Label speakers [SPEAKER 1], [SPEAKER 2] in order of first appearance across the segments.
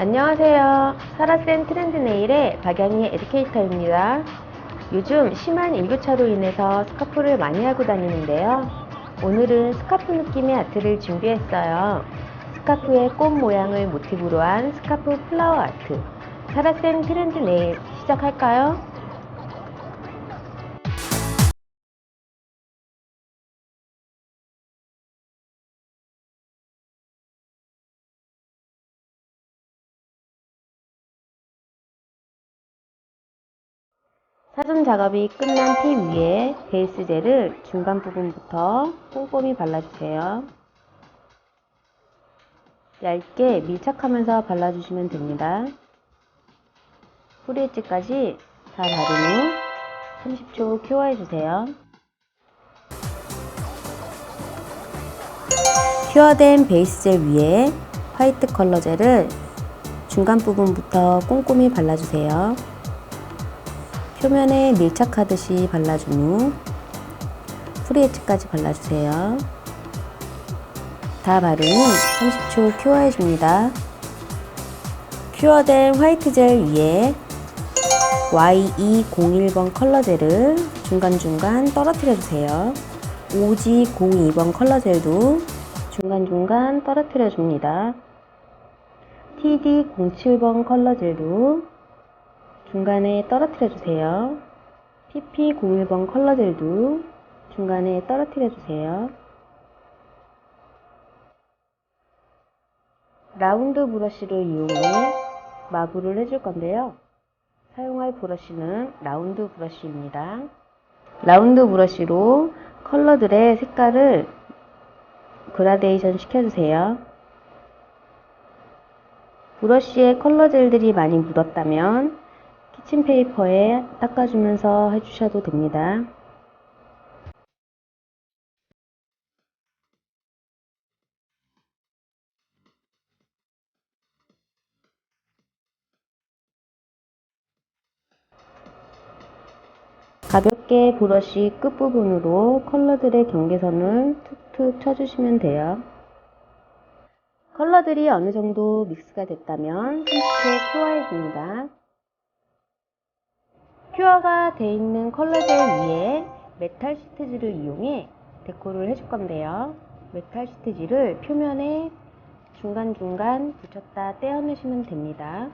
[SPEAKER 1] 안녕하세요. 사라센 트렌드 네일의 박연희 에듀케이터입니다. 요즘 심한 일교차로 인해서 스카프를 많이 하고 다니는데요. 오늘은 스카프 느낌의 아트를 준비했어요. 스카프의 꽃 모양을 모티브로 한 스카프 플라워 아트. 사라센 트렌드 네일 시작할까요? 사전 작업이 끝난 티 위에 베이스 젤을 중간 부분부터 꼼꼼히 발라주세요. 얇게 밀착하면서 발라주시면 됩니다. 뿌리 엣지까지 다 바른 후 30초 큐어해주세요. 큐어된 베이스 젤 위에 화이트 컬러 젤을 중간 부분부터 꼼꼼히 발라주세요. 표면에 밀착하듯이 발라준 후 뿌리 엣지까지 발라주세요. 다 바른 후 30초 큐어해줍니다. 큐어된 화이트 젤 위에 YE01번 컬러 젤을 중간중간 떨어뜨려주세요. OG02번 컬러 젤도 중간중간 떨어뜨려줍니다. TD07번 컬러 젤도 중간에 떨어뜨려주세요. PP01번 컬러 젤도 중간에 떨어뜨려주세요. 라운드 브러쉬를 이용해 마블을 해줄 건데요. 사용할 브러쉬는 라운드 브러쉬입니다. 라운드 브러쉬로 컬러들의 색깔을 그라데이션 시켜주세요. 브러쉬에 컬러 젤들이 많이 묻었다면 키친페이퍼에 닦아주면서 해주셔도 됩니다. 가볍게 브러쉬 끝부분으로 컬러들의 경계선을 툭툭 쳐주시면 돼요. 컬러들이 어느 정도 믹스가 됐다면 30초 큐어해줍니다. 큐어가 되어 있는 컬러 젤 위에 메탈 시트지를 이용해 데코를 해줄 건데요. 메탈 시트지를 표면에 중간중간 붙였다 떼어내시면 됩니다.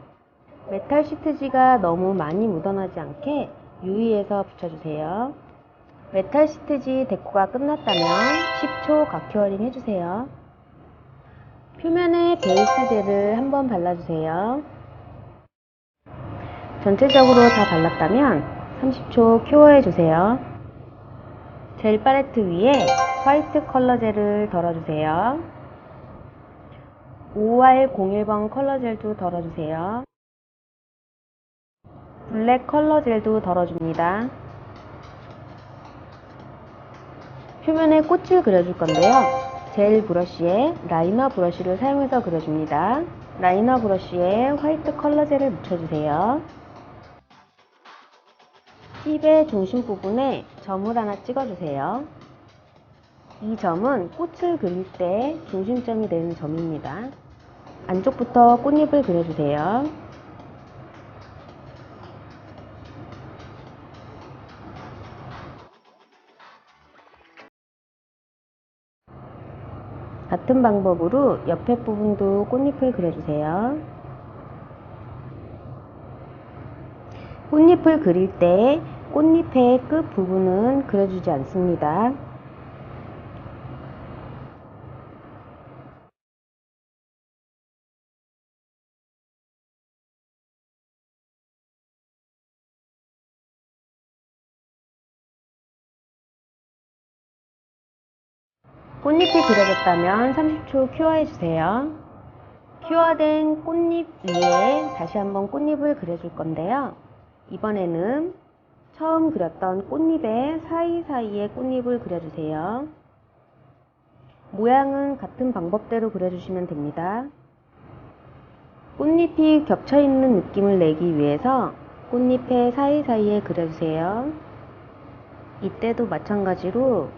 [SPEAKER 1] 메탈 시트지가 너무 많이 묻어나지 않게 유의해서 붙여주세요. 메탈 시트지 데코가 끝났다면 10초 각큐어링 해주세요. 표면에 베이스 젤을 한번 발라주세요. 전체적으로 다 발랐다면 30초 큐어해주세요. 젤 팔레트 위에 화이트 컬러 젤을 덜어주세요. OR01번 컬러 젤도 덜어주세요. 블랙 컬러 젤도 덜어줍니다. 표면에 꽃을 그려줄 건데요. 젤 브러쉬에 라이너 브러쉬를 사용해서 그려줍니다. 라이너 브러쉬에 화이트 컬러 젤을 묻혀주세요. 팁의 중심 부분에 점을 하나 찍어주세요. 이 점은 꽃을 그릴 때 중심점이 되는 점입니다. 안쪽부터 꽃잎을 그려주세요. 같은 방법으로 옆에 부분도 꽃잎을 그려주세요. 꽃잎을 그릴 때 꽃잎의 끝 부분은 그려주지 않습니다. 꽃잎이 그려졌다면 30초 큐어해주세요. 큐어된 꽃잎 위에 다시 한번 꽃잎을 그려줄 건데요. 이번에는 처음 그렸던 꽃잎의 사이사이에 꽃잎을 그려주세요. 모양은 같은 방법대로 그려주시면 됩니다. 꽃잎이 겹쳐있는 느낌을 내기 위해서 꽃잎의 사이사이에 그려주세요. 이때도 마찬가지로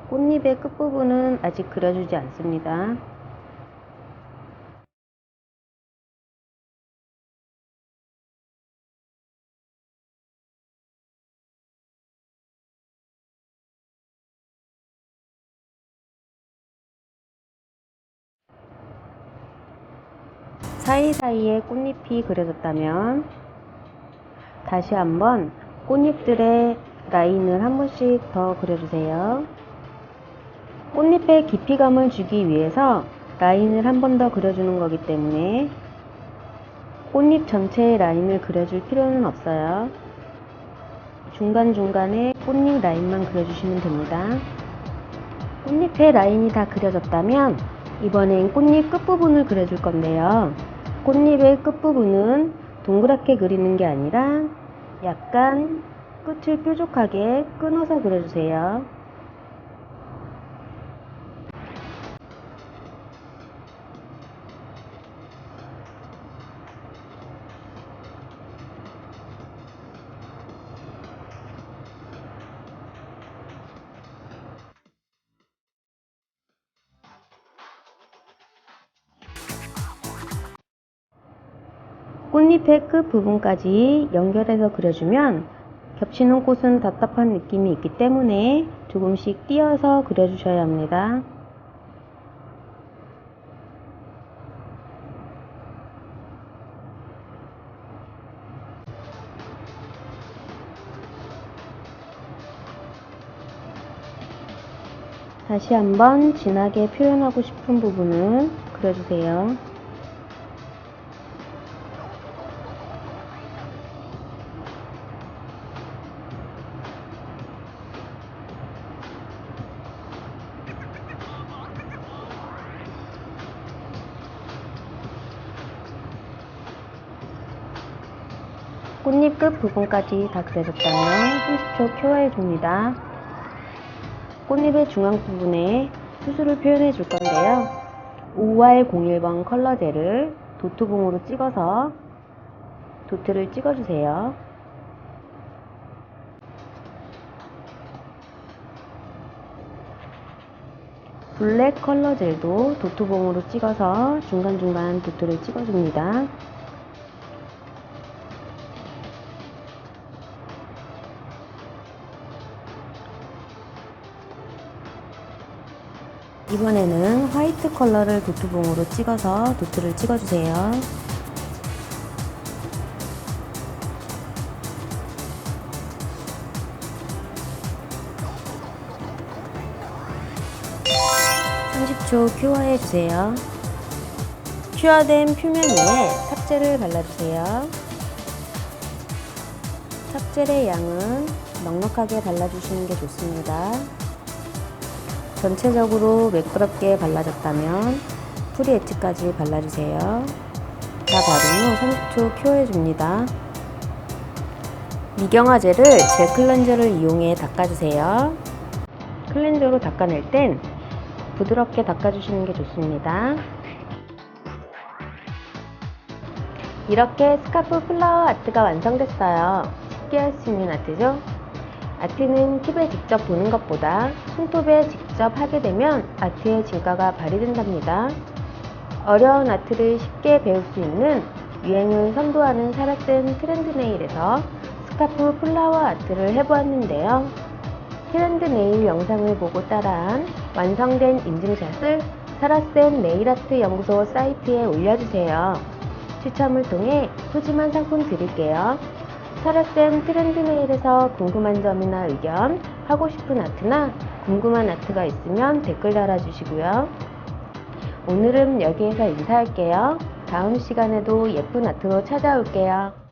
[SPEAKER 1] 꽃잎의 끝부분은 아직 그려주지 않습니다. 사이사이에 꽃잎이 그려졌다면 다시 한번 꽃잎들의 라인을 한 번씩 더 그려주세요. 꽃잎에 깊이감을 주기 위해서 라인을 한 번 더 그려주는 거기 때문에 꽃잎 전체의 라인을 그려줄 필요는 없어요. 중간중간에 꽃잎 라인만 그려주시면 됩니다. 꽃잎의 라인이 다 그려졌다면 이번엔 꽃잎 끝부분을 그려줄 건데요. 꽃잎의 끝부분은 동그랗게 그리는 게 아니라 약간 끝을 뾰족하게 끊어서 그려주세요. 꽃잎의 끝 부분까지 연결해서 그려주면 겹치는 꽃은 답답한 느낌이 있기 때문에 조금씩 띄어서 그려주셔야 합니다. 다시 한번 진하게 표현하고 싶은 부분은 그려주세요. 꽃잎 끝 부분까지 다 그려졌다면 30초 큐어해 줍니다. 꽃잎의 중앙 부분에 수술을 표현해 줄 건데요. 5R01번 컬러 젤을 도트봉으로 찍어서 도트를 찍어주세요. 블랙 컬러 젤도 도트봉으로 찍어서 중간중간 도트를 찍어줍니다. 이번에는 화이트 컬러를 도트봉으로 찍어서 도트를 찍어주세요. (30초) 큐어해주세요. 큐어된 표면 위에 탑젤을 발라주세요. 탑젤의 양은 넉넉하게 발라주시는 게 좋습니다. 전체적으로 매끄럽게 발라졌다면 프리 엣지까지 발라주세요. 다 바른 후 30초 큐어해줍니다. 미경화 젤을 젤 클렌저를 이용해 닦아주세요. 클렌저로 닦아낼 땐 부드럽게 닦아주시는 게 좋습니다. 이렇게 스카프 플라워 아트가 완성됐어요. 쉽게 할 수 있는 아트죠? 아트는 팁에 직접 보는 것보다 손톱에 직접 하게 되면 아트의 진가가 발휘된답니다. 어려운 아트를 쉽게 배울 수 있는 유행을 선도하는 사라센 트렌드 네일에서 스카프 플라워 아트를 해보았는데요. 트렌드 네일 영상을 보고 따라한 완성된 인증샷을 사라센 네일아트 연구소 사이트에 올려주세요. 추첨을 통해 푸짐한 상품 드릴게요. 사라센 트렌드 네일에서 궁금한 점이나 의견, 하고 싶은 아트나 궁금한 아트가 있으면 댓글 달아주시고요. 오늘은 여기에서 인사할게요. 다음 시간에도 예쁜 아트로 찾아올게요.